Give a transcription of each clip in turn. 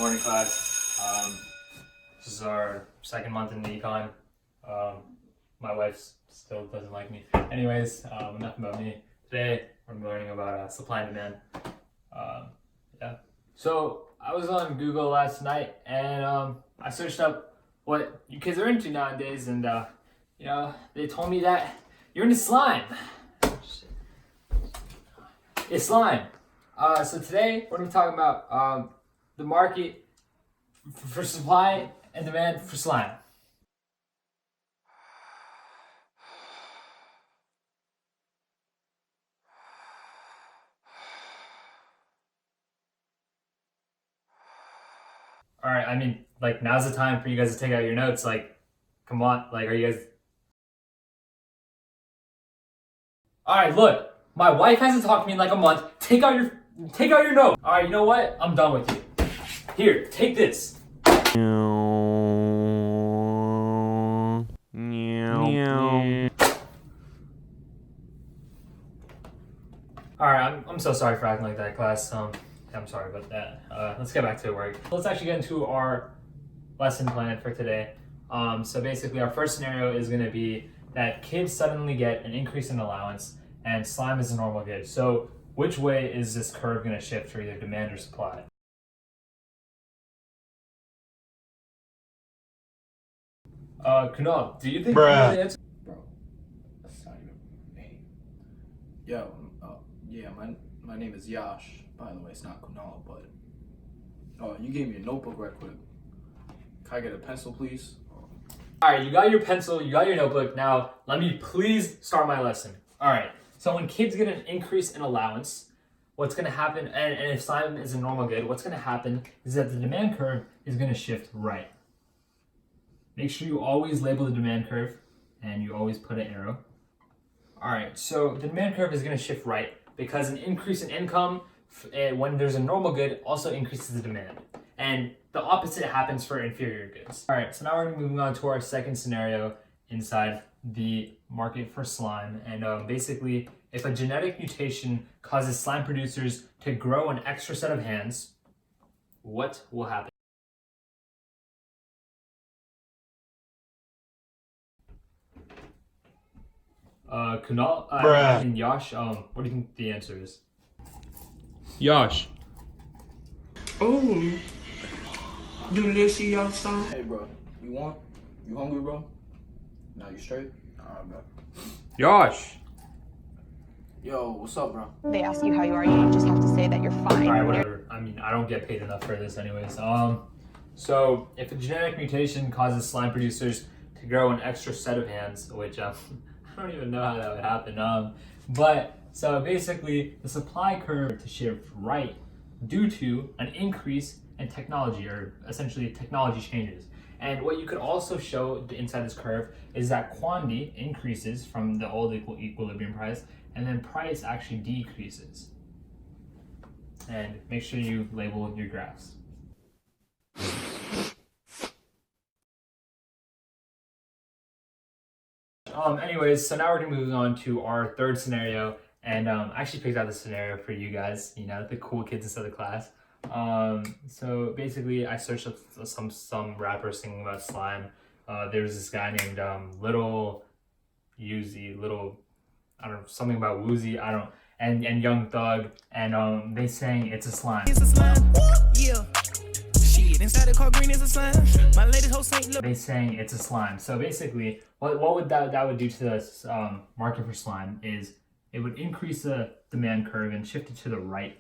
Morning class. This is our second month in the econ. My wife still doesn't like me. Anyways, enough about me. Today we're learning about supply and demand. Yeah. So I was on Google last night and I searched up what you kids are into nowadays, and they told me that you're into slime. It's slime. So today we're going to be talking about the market for supply and demand for slime. All right, I mean, like, now's the time for you guys to take out your notes. Like, come on, like, are you guys? All right, look, my wife hasn't talked to me in like a month. Take out your note. All right, you know what? I'm done with you. Here, take this. All right, I'm so sorry for acting like that, class. I'm sorry about that. Let's get back to work. Let's actually get into our lesson plan for today. So basically, our first scenario is going to be that kids suddenly get an increase in allowance, and slime is a normal good. So which way is this curve going to shift for either demand or supply? Kunal, do you think you know the answer? Bro, that's not even me. Yo, yeah, my name is Yash. By the way, it's not Kunal, but you gave me a notebook right quick. Can I get a pencil, please? All right, you got your pencil, you got your notebook. Now, let me please start my lesson. All right, so when kids get an increase in allowance, what's going to happen, and if slime is a normal good, what's going to happen is that the demand curve is going to shift right. Make sure you always label the demand curve, and you always put an arrow. All right, so the demand curve is going to shift right because an increase in income when there's a normal good also increases the demand. And the opposite happens for inferior goods. All right, so now we're going to be moving on to our second scenario inside the market for slime. And basically, if a genetic mutation causes slime producers to grow an extra set of hands, what will happen? Kunal, and Yash, what do you think the answer is? Yash. Oh, delicious outside. Hey, bro, you hungry, bro? Now you straight? Alright, bro. Yash. Yo, what's up, bro? They ask you how you are, you just have to say that you're fine. All right, whatever. I mean, I don't get paid enough for this anyways. So if a genetic mutation causes slime producers to grow an extra set of hands, which I don't even know how that would happen. But so basically, the supply curve to shift right due to an increase in technology, or essentially technology changes. And what you could also show inside this curve is that quantity increases from the old equilibrium price, and then price actually decreases. And make sure you label your graphs. Anyways, so now we're gonna move on to our third scenario, and I actually picked out this scenario for you guys, the cool kids inside the class. So basically, I searched up some rappers singing about slime. There's this guy named Little Uzi, I don't know, something about Woozy, I don't, and Young Thug, and they sang "It's a Slime." It's a slime. Yeah. Shit, inside the car green is a slime. My latest whole Saint They sang "It's a Slime." So basically, what would that would do to this market for slime is it would increase the demand curve and shift it to the right.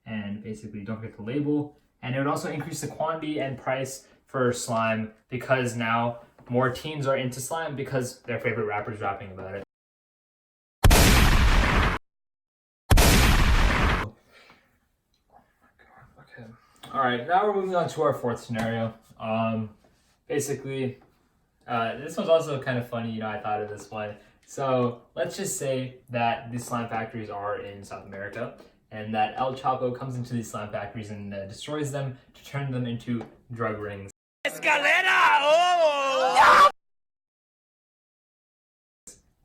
And basically, don't forget the label. And it would also increase the quantity and price for slime because now more teens are into slime because their favorite rapper's rapping about it. Okay. All right, now we're moving on to our fourth scenario. Basically, this one's also kind of funny. I thought of this one. So let's just say that these slime factories are in South America, and that El Chapo comes into these slime factories and destroys them to turn them into drug rings. Escalera! Oh!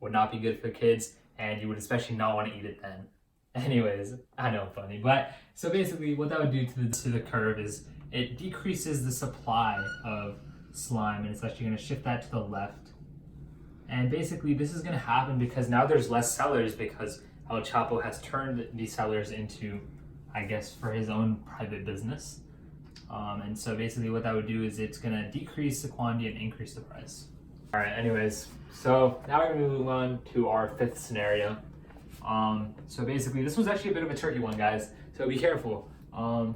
Would not be good for kids, and you would especially not want to eat it then. Anyways, I know, funny, but so basically, what that would do to the curve is it decreases the supply of slime, and it's actually going to shift that to the left. And basically, this is going to happen because now there's less sellers because El Chapo has turned these sellers into, I guess, for his own private business. And so basically, what that would do is it's going to decrease the quantity and increase the price. All right. Anyways, so now we're going to move on to our fifth scenario. So basically, this was actually a bit of a tricky one, guys. So be careful.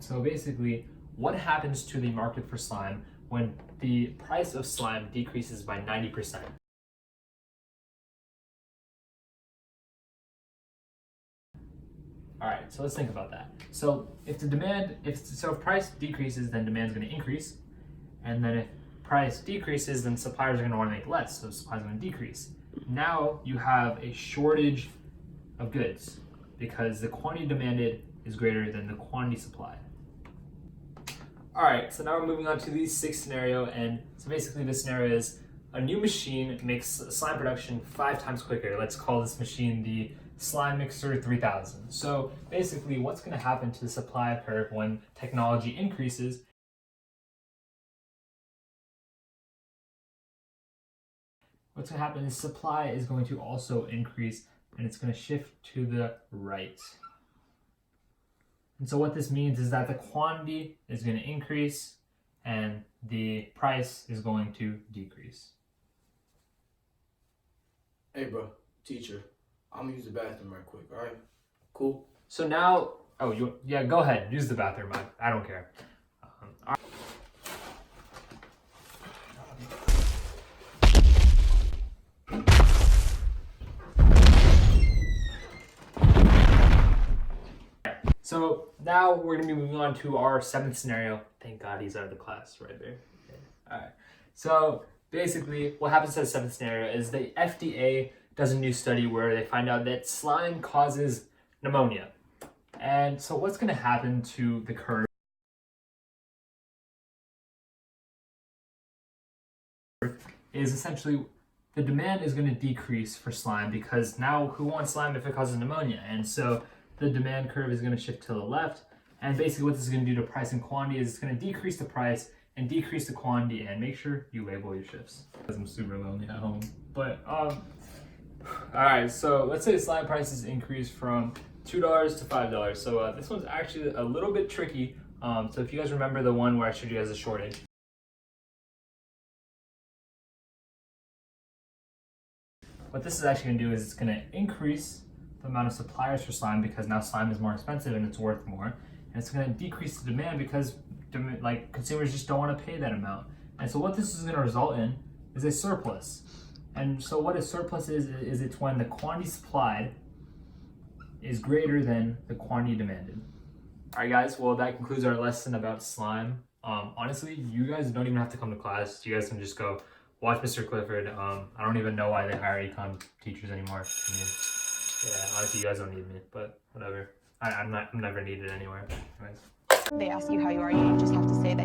So basically, what happens to the market for slime when the price of slime decreases by 90%? All right, so let's think about that. So if price decreases, then demand is going to increase, and then if price decreases, then suppliers are going to want to make less, so supply is going to decrease. Now you have a shortage of goods because the quantity demanded is greater than the quantity supplied. All right, so now we're moving on to the sixth scenario, and so basically this scenario is a new machine makes slime production 5 times quicker. Let's call this machine the Slime Mixer 3000. So basically what's going to happen to the supply curve when technology increases? What's going to happen is supply is going to also increase, and it's going to shift to the right. And so what this means is that the quantity is going to increase and the price is going to decrease. Hey, bro, teacher, I'm gonna use the bathroom right quick. All right, cool. So now, yeah, go ahead, use the bathroom. I don't care. All right. So now we're gonna be moving on to our 7th scenario. Thank God he's out of the class right there. Okay. All right. So basically, what happens to the 7th scenario is the FDA does a new study where they find out that slime causes pneumonia. And so what's gonna happen to the curve is essentially the demand is going to decrease for slime because now who wants slime if it causes pneumonia? And so the demand curve is going to shift to the left. And basically what this is going to do to price and quantity is it's going to decrease the price and decrease the quantity, and make sure you label your shifts. Because I'm super lonely at home. But, all right, so let's say slime prices increase from $2 to $5. So this one's actually a little bit tricky. So if you guys remember the one where I showed you guys a shortage, what this is actually going to do is it's going to increase the amount of suppliers for slime because now slime is more expensive and it's worth more. And it's going to decrease the demand because consumers just don't want to pay that amount. And so what this is going to result in is a surplus. And so what a surplus is it's when the quantity supplied is greater than the quantity demanded. All right, guys, well, that concludes our lesson about slime. Honestly, you guys don't even have to come to class. You guys can just go watch Mr. Clifford. I don't even know why they hire econ teachers anymore. I mean, yeah, honestly, you guys don't need me, but whatever. I'm never needed anywhere. Anyways. They ask you how you are, you just have to say that